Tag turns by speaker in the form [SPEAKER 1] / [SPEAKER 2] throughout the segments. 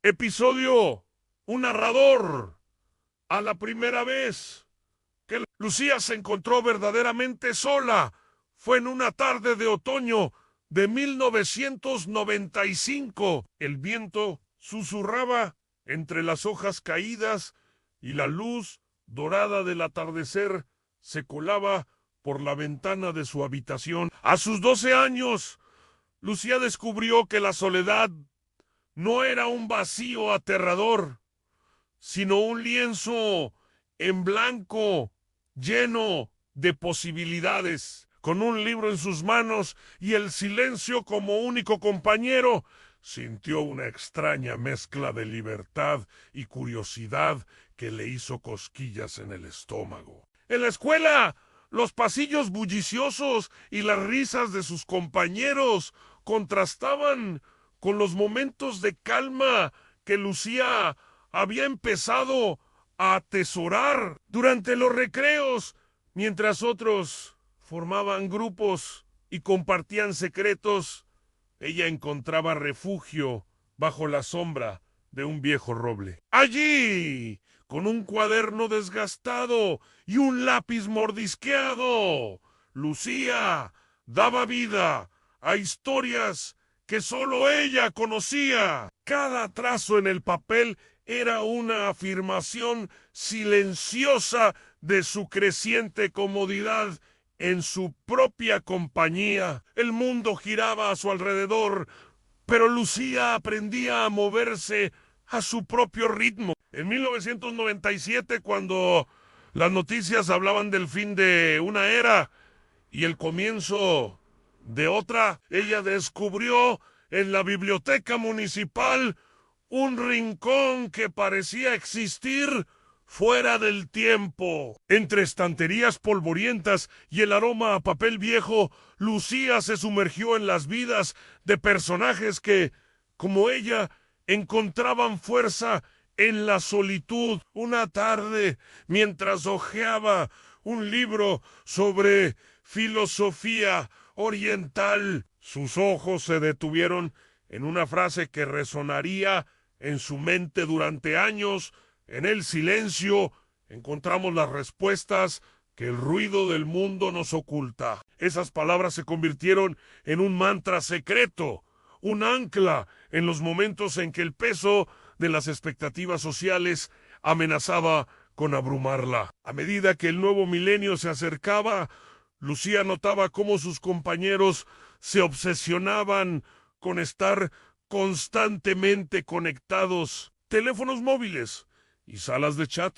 [SPEAKER 1] Episodio: un narrador. A la primera vez que Lucía se encontró verdaderamente sola fue en una tarde de otoño de 1995. El viento susurraba entre las hojas caídas y la luz dorada del atardecer se colaba por la ventana de su habitación. A sus 12 años, Lucía descubrió que la soledad no era un vacío aterrador, sino un lienzo en blanco lleno de posibilidades. Con un libro en sus manos y el silencio como único compañero, sintió una extraña mezcla de libertad y curiosidad que le hizo cosquillas en el estómago. En la escuela, los pasillos bulliciosos y las risas de sus compañeros contrastaban con los momentos de calma que Lucía había empezado a atesorar durante los recreos, mientras otros formaban grupos y compartían secretos. Ella encontraba refugio bajo la sombra de un viejo roble. Allí, con un cuaderno desgastado y un lápiz mordisqueado, Lucía daba vida a historias que solo ella conocía. Cada trazo en el papel era una afirmación silenciosa de su creciente comodidad en su propia compañía. El mundo giraba a su alrededor, pero Lucía aprendía a moverse a su propio ritmo. En 1997, cuando las noticias hablaban del fin de una era y el comienzo de otra, ella descubrió en la biblioteca municipal un rincón que parecía existir fuera del tiempo. Entre estanterías polvorientas y el aroma a papel viejo, Lucía se sumergió en las vidas de personajes que, como ella, encontraban fuerza en la solitud. Una tarde, mientras hojeaba un libro sobre filosofía oriental, sus ojos se detuvieron en una frase que resonaría en su mente durante años. En el silencio encontramos las respuestas que el ruido del mundo nos oculta. Esas palabras se convirtieron en un mantra secreto, un ancla en los momentos en que el peso de las expectativas sociales amenazaba con abrumarla. A medida que el nuevo milenio se acercaba, Lucía notaba cómo sus compañeros se obsesionaban con estar constantemente conectados. Teléfonos móviles y salas de chat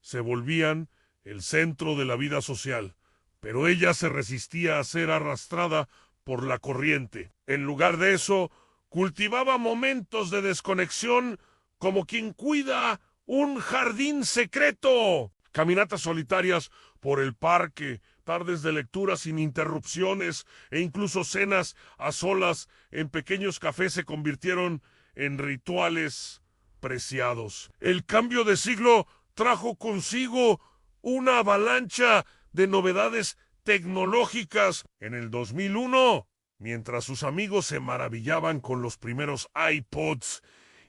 [SPEAKER 1] se volvían el centro de la vida social, pero ella se resistía a ser arrastrada por la corriente. En lugar de eso, cultivaba momentos de desconexión como quien cuida un jardín secreto. Caminatas solitarias por el parque, tardes de lectura sin interrupciones e incluso cenas a solas en pequeños cafés se convirtieron en rituales preciados. El cambio de siglo trajo consigo una avalancha de novedades tecnológicas. En el 2001, mientras sus amigos se maravillaban con los primeros iPods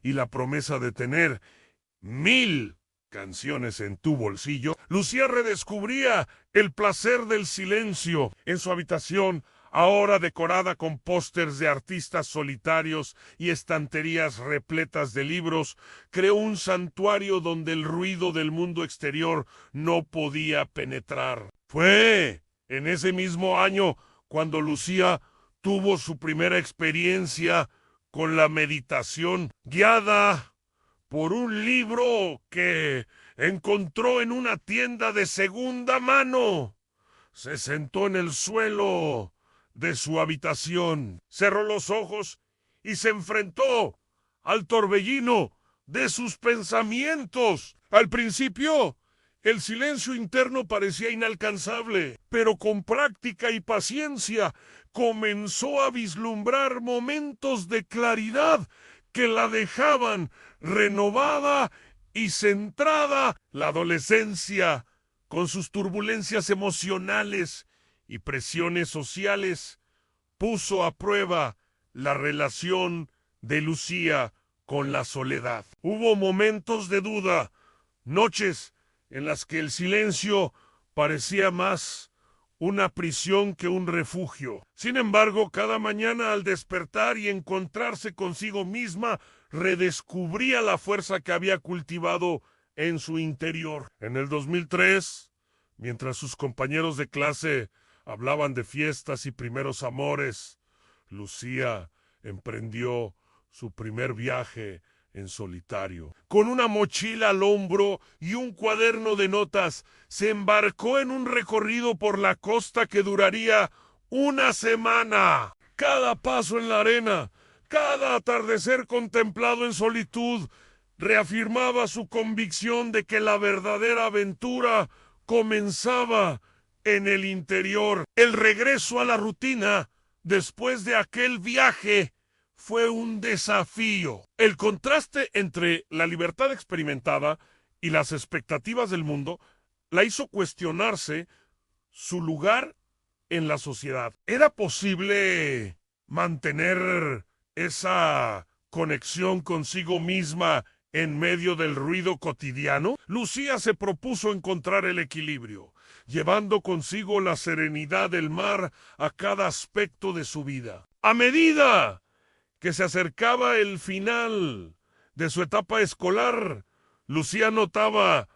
[SPEAKER 1] y la promesa de tener 1000 canciones en tu bolsillo, Lucía redescubría el placer del silencio. En su habitación, ahora decorada con pósters de artistas solitarios y estanterías repletas de libros, creó un santuario donde el ruido del mundo exterior no podía penetrar. Fue en ese mismo año cuando Lucía tuvo su primera experiencia con la meditación guiada por un libro que encontró en una tienda de segunda mano. Se sentó en el suelo de su habitación, cerró los ojos y se enfrentó al torbellino de sus pensamientos. Al principio, el silencio interno parecía inalcanzable, pero con práctica y paciencia comenzó a vislumbrar momentos de claridad que la dejaban renovada y centrada. La adolescencia, con sus turbulencias emocionales y presiones sociales, puso a prueba la relación de Lucía con la soledad. Hubo momentos de duda, noches en las que el silencio parecía más una prisión que un refugio. Sin embargo, cada mañana al despertar y encontrarse consigo misma, redescubría la fuerza que había cultivado en su interior. En el 2003, mientras sus compañeros de clase hablaban de fiestas y primeros amores, Lucía emprendió su primer viaje en solitario. Con una mochila al hombro y un cuaderno de notas, se embarcó en un recorrido por la costa que duraría una semana. Cada paso en la arena, cada atardecer contemplado en solitud, reafirmaba su convicción de que la verdadera aventura comenzaba en el interior. El regreso a la rutina después de aquel viaje fue un desafío. El contraste entre la libertad experimentada y las expectativas del mundo la hizo cuestionarse su lugar en la sociedad. ¿Era posible mantener esa conexión consigo misma en medio del ruido cotidiano? Lucía se propuso encontrar el equilibrio, llevando consigo la serenidad del mar a cada aspecto de su vida. A medida que se acercaba el final de su etapa escolar, Lucía notaba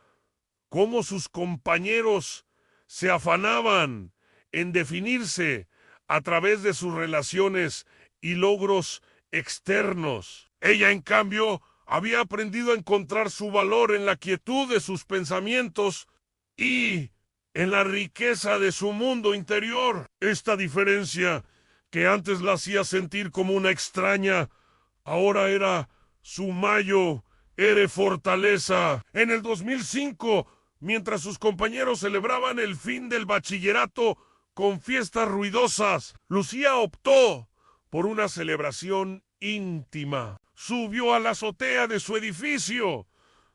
[SPEAKER 1] cómo sus compañeros se afanaban en definirse a través de sus relaciones y logros externos. Ella, en cambio, había aprendido a encontrar su valor en la quietud de sus pensamientos y en la riqueza de su mundo interior. Esta diferencia, que antes la hacía sentir como una extraña, ahora era su mayo, era fortaleza. En el 2005, mientras sus compañeros celebraban el fin del bachillerato con fiestas ruidosas, Lucía optó por una celebración íntima. Subió a la azotea de su edificio,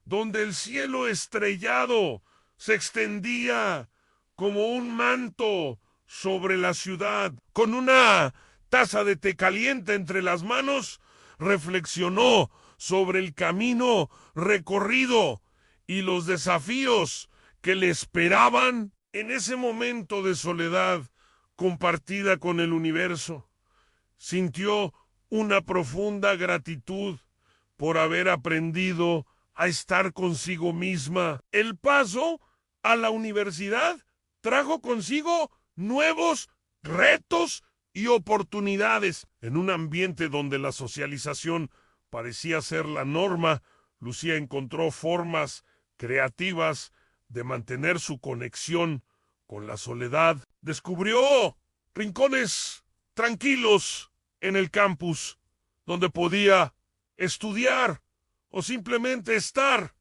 [SPEAKER 1] donde el cielo estrellado se extendía como un manto sobre la ciudad. Con una taza de té caliente entre las manos, reflexionó sobre el camino recorrido y los desafíos que le esperaban en ese momento de soledad compartida con el universo. Sintió una profunda gratitud por haber aprendido a estar consigo misma. El paso a la universidad trajo consigo nuevos retos y oportunidades. En un ambiente donde la socialización parecía ser la norma, Lucía encontró formas creativas de mantener su conexión con la soledad. Descubrió rincones tranquilos en el campus, donde podía estudiar o simplemente estar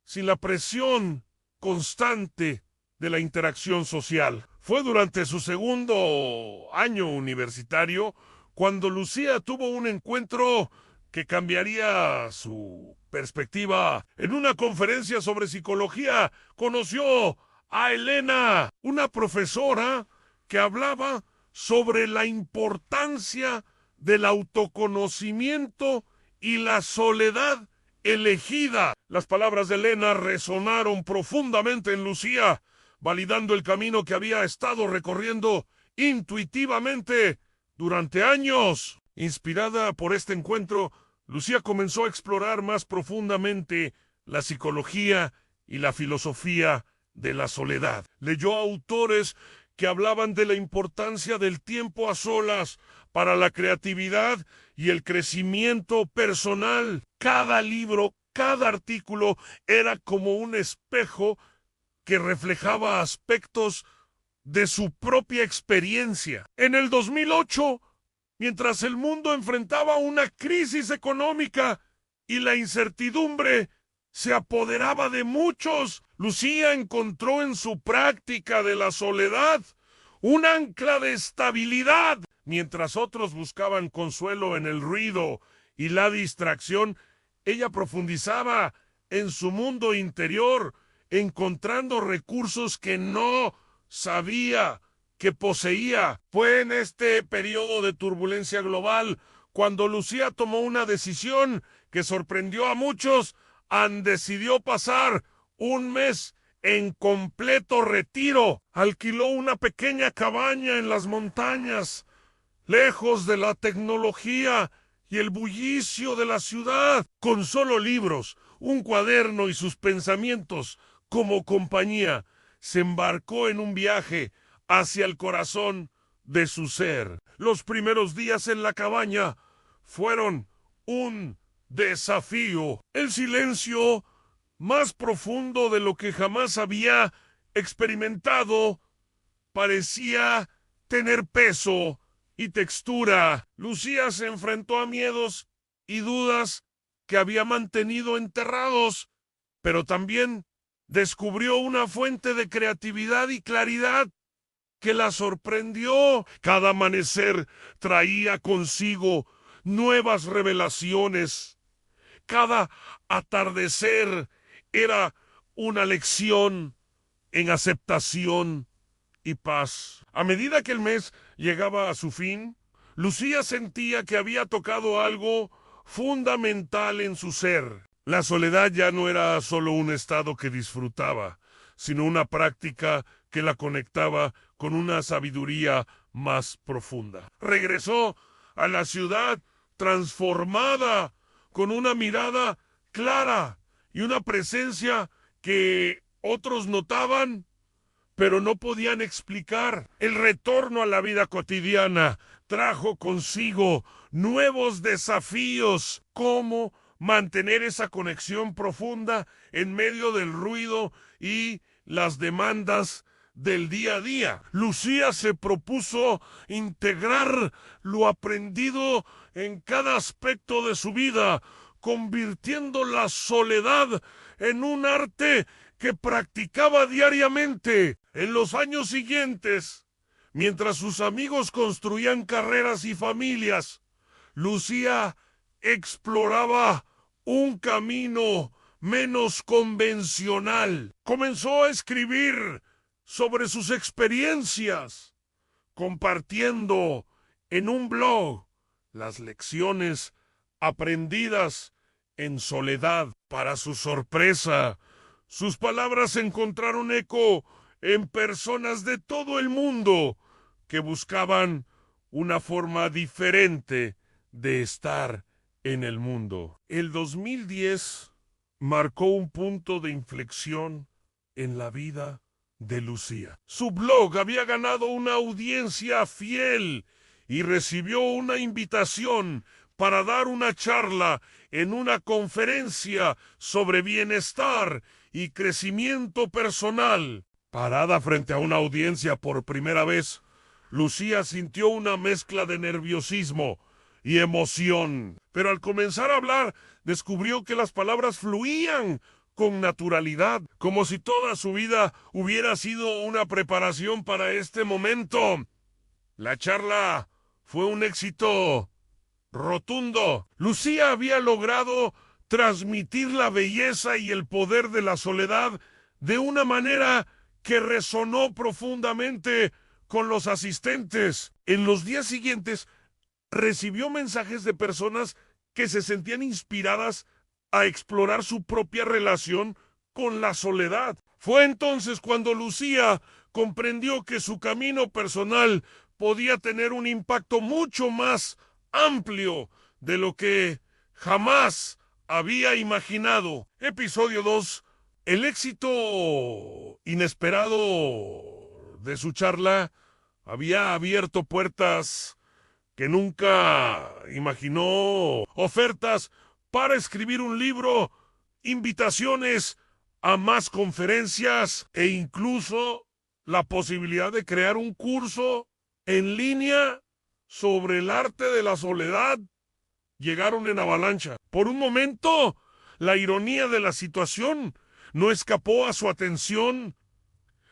[SPEAKER 1] sin la presión constante de la interacción social. Fue durante su segundo año universitario cuando Lucía tuvo un encuentro que cambiaría su perspectiva. En una conferencia sobre psicología conoció a Elena, una profesora que hablaba sobre la importancia del autoconocimiento y la soledad elegida. Las palabras de Elena resonaron profundamente en Lucía, validando el camino que había estado recorriendo intuitivamente durante años. Inspirada por este encuentro, Lucía comenzó a explorar más profundamente la psicología y la filosofía de la soledad. Leyó autores que hablaban de la importancia del tiempo a solas para la creatividad y el crecimiento personal. Cada libro, cada artículo era como un espejo que reflejaba aspectos de su propia experiencia. En el 2008, mientras el mundo enfrentaba una crisis económica y la incertidumbre se apoderaba de muchos, Lucía encontró en su práctica de la soledad un ancla de estabilidad. Mientras otros buscaban consuelo en el ruido y la distracción, ella profundizaba en su mundo interior, encontrando recursos que no sabía que poseía. Fue en este periodo de turbulencia global cuando Lucía tomó una decisión que sorprendió a muchos, decidió pasar un mes en completo retiro. Alquiló una pequeña cabaña en las montañas, lejos de la tecnología y el bullicio de la ciudad, con solo libros, un cuaderno y sus pensamientos como compañía. Se embarcó en un viaje hacia el corazón de su ser. Los primeros días en la cabaña fueron un desafío. El silencio, más profundo de lo que jamás había experimentado, parecía tener peso y textura. Lucía se enfrentó a miedos y dudas que había mantenido enterrados, pero también descubrió una fuente de creatividad y claridad que la sorprendió. Cada amanecer traía consigo nuevas revelaciones. Cada atardecer era una lección en aceptación y paz. A medida que el mes llegaba a su fin, Lucía sentía que había tocado algo fundamental en su ser. La soledad ya no era solo un estado que disfrutaba, sino una práctica que la conectaba con una sabiduría más profunda. Regresó a la ciudad transformada, con una mirada clara y una presencia que otros notaban, pero no podían explicar. El retorno a la vida cotidiana trajo consigo nuevos desafíos. ¿Cómo mantener esa conexión profunda en medio del ruido y las demandas del día a día? Lucía se propuso integrar lo aprendido en cada aspecto de su vida, convirtiendo la soledad en un arte que practicaba diariamente. En los años siguientes, mientras sus amigos construían carreras y familias, Lucía exploraba un camino menos convencional. Comenzó a escribir sobre sus experiencias, compartiendo en un blog las lecciones aprendidas en soledad. Para su sorpresa, sus palabras encontraron eco en personas de todo el mundo que buscaban una forma diferente de estar en el mundo. El 2010 marcó un punto de inflexión en la vida de Lucía. Su blog había ganado una audiencia fiel y recibió una invitación para dar una charla en una conferencia sobre bienestar y crecimiento personal. Parada frente a una audiencia por primera vez, Lucía sintió una mezcla de nerviosismo y emoción. Pero al comenzar a hablar, descubrió que las palabras fluían con naturalidad, como si toda su vida hubiera sido una preparación para este momento. La charla fue un éxito rotundo. Lucía había logrado transmitir la belleza y el poder de la soledad de una manera que resonó profundamente con los asistentes. En los días siguientes recibió mensajes de personas que se sentían inspiradas a explorar su propia relación con la soledad. Fue entonces cuando Lucía comprendió que su camino personal podía tener un impacto mucho más amplio de lo que jamás había imaginado. Episodio 2. El éxito inesperado de su charla había abierto puertas que nunca imaginó, ofertas para escribir un libro, invitaciones a más conferencias e incluso la posibilidad de crear un curso en línea sobre el arte de la soledad. Llegaron en avalancha. Por un momento, la ironía de la situación no escapó a su atención.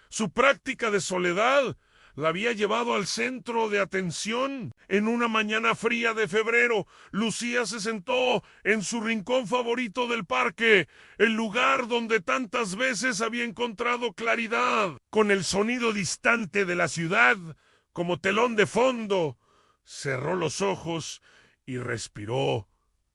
[SPEAKER 1] Su práctica de soledad la había llevado al centro de atención. En una mañana fría de febrero, Lucía se sentó en su rincón favorito del parque, el lugar donde tantas veces había encontrado claridad. Con el sonido distante de la ciudad como telón de fondo, cerró los ojos y respiró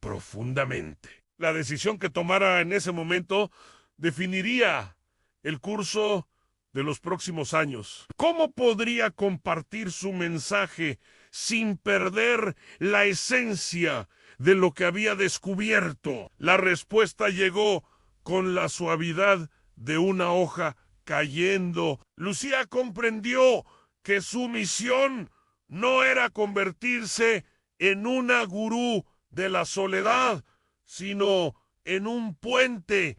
[SPEAKER 1] profundamente. La decisión que tomara en ese momento definiría el curso de los próximos años. ¿Cómo podría compartir su mensaje sin perder la esencia de lo que había descubierto? La respuesta llegó con la suavidad de una hoja cayendo. Lucía comprendió que su misión no era convertirse en una gurú de la soledad, sino en un puente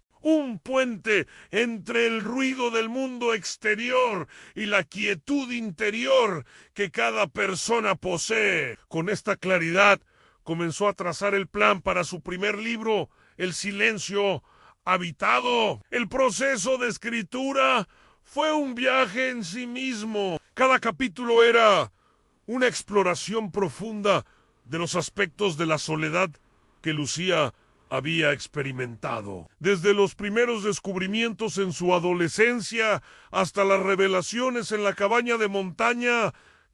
[SPEAKER 1] entre el ruido del mundo exterior y la quietud interior que cada persona posee. Con esta claridad comenzó a trazar el plan para su primer libro, El silencio habitado. El proceso de escritura fue un viaje en sí mismo. Cada capítulo era una exploración profunda de los aspectos de la soledad que Lucía había experimentado. Desde los primeros descubrimientos en su adolescencia hasta las revelaciones en la cabaña de montaña,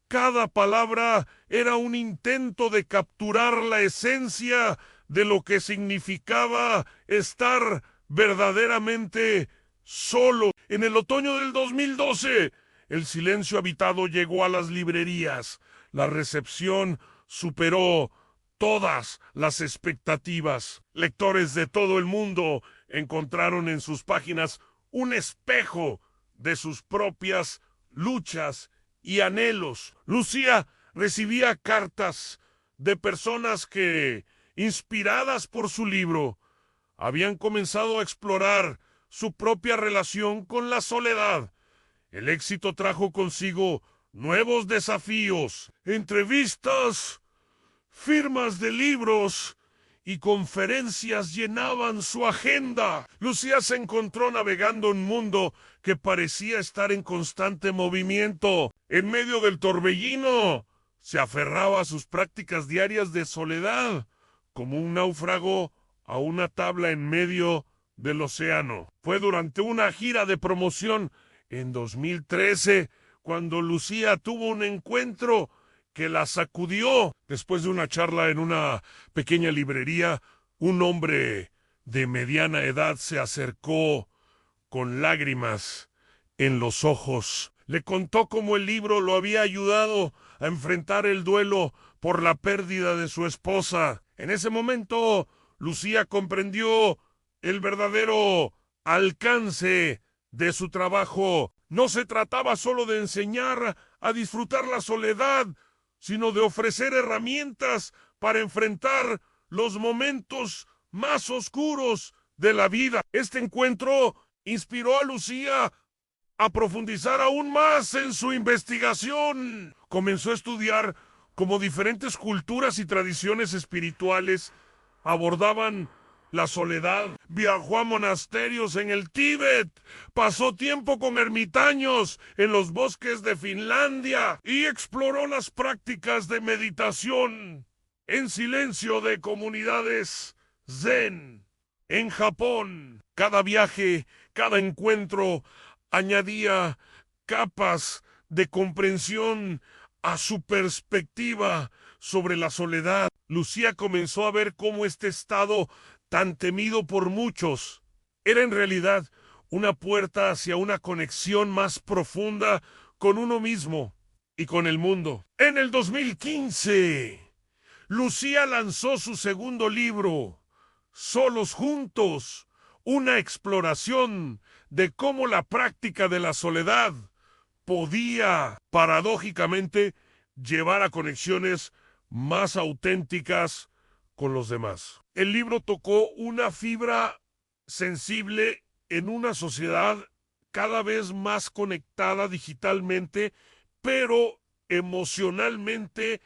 [SPEAKER 1] cada palabra era un intento de capturar la esencia de lo que significaba estar verdaderamente solo. En el otoño del 2012, El silencio habitado llegó a las librerías. La recepción superó todas las expectativas. Lectores de todo el mundo encontraron en sus páginas un espejo de sus propias luchas y anhelos. Lucía recibía cartas de personas que, inspiradas por su libro, habían comenzado a explorar su propia relación con la soledad. El éxito trajo consigo nuevos desafíos, entrevistas, firmas de libros y conferencias llenaban su agenda. Lucía se encontró navegando un mundo que parecía estar en constante movimiento. En medio del torbellino, se aferraba a sus prácticas diarias de soledad, como un náufrago a una tabla en medio del océano. Fue durante una gira de promoción en 2013 cuando Lucía tuvo un encuentro que la sacudió. Después de una charla en una pequeña librería, un hombre de mediana edad se acercó con lágrimas en los ojos. Le contó cómo el libro lo había ayudado a enfrentar el duelo por la pérdida de su esposa. En ese momento, Lucía comprendió el verdadero alcance de su trabajo. No se trataba solo de enseñar a disfrutar la soledad, sino de ofrecer herramientas para enfrentar los momentos más oscuros de la vida. Este encuentro inspiró a Lucía a profundizar aún más en su investigación. Comenzó a estudiar cómo diferentes culturas y tradiciones espirituales abordaban la soledad. Viajó a monasterios en el Tíbet, pasó tiempo con ermitaños en los bosques de Finlandia y exploró las prácticas de meditación en silencio de comunidades zen en Japón. Cada viaje, cada encuentro añadía capas de comprensión a su perspectiva sobre la soledad. Lucía comenzó a ver cómo este estado tan temido por muchos era en realidad una puerta hacia una conexión más profunda con uno mismo y con el mundo. En el 2015, Lucía lanzó su segundo libro, Solos Juntos, una exploración de cómo la práctica de la soledad podía, paradójicamente, llevar a conexiones más auténticas con los demás. El libro tocó una fibra sensible en una sociedad cada vez más conectada digitalmente, pero emocionalmente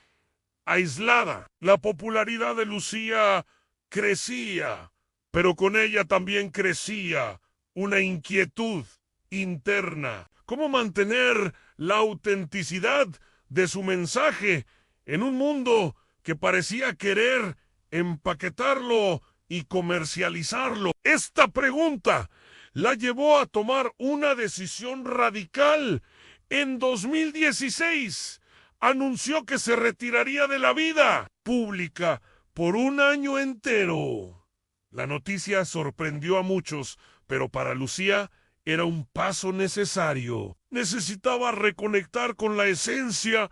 [SPEAKER 1] aislada. La popularidad de Lucía crecía, pero con ella también crecía una inquietud interna. ¿Cómo mantener la autenticidad de su mensaje en un mundo que parecía querer empaquetarlo y comercializarlo? Esta pregunta la llevó a tomar una decisión radical. En 2016 anunció que se retiraría de la vida pública por un año entero. La noticia sorprendió a muchos, pero para Lucía era un paso necesario. Necesitaba reconectar con la esencia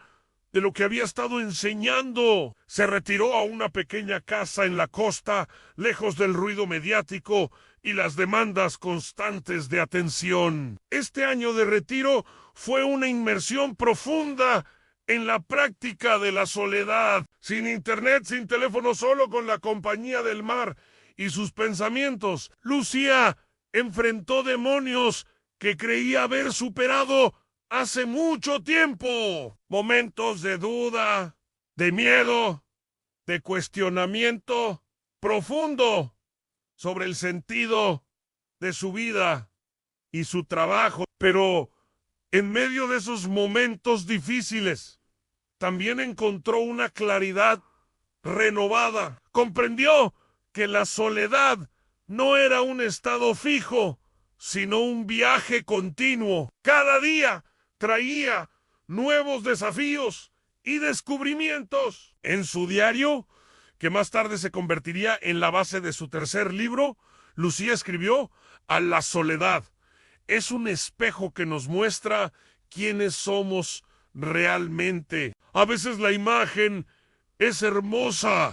[SPEAKER 1] de lo que había estado enseñando. Se retiró a una pequeña casa en la costa, lejos del ruido mediático y las demandas constantes de atención. Este año de retiro fue una inmersión profunda en la práctica de la soledad, sin internet, sin teléfono, solo con la compañía del mar y sus pensamientos. Lucía enfrentó demonios que creía haber superado hace mucho tiempo. Momentos de duda, de miedo, de cuestionamiento profundo sobre el sentido de su vida y su trabajo. Pero en medio de esos momentos difíciles, también encontró una claridad renovada. Comprendió que la soledad no era un estado fijo, sino un viaje continuo. Cada día traía nuevos desafíos y descubrimientos. En su diario, que más tarde se convertiría en la base de su tercer libro, Lucía escribió: "A la soledad es un espejo que nos muestra quiénes somos realmente. A veces la imagen es hermosa,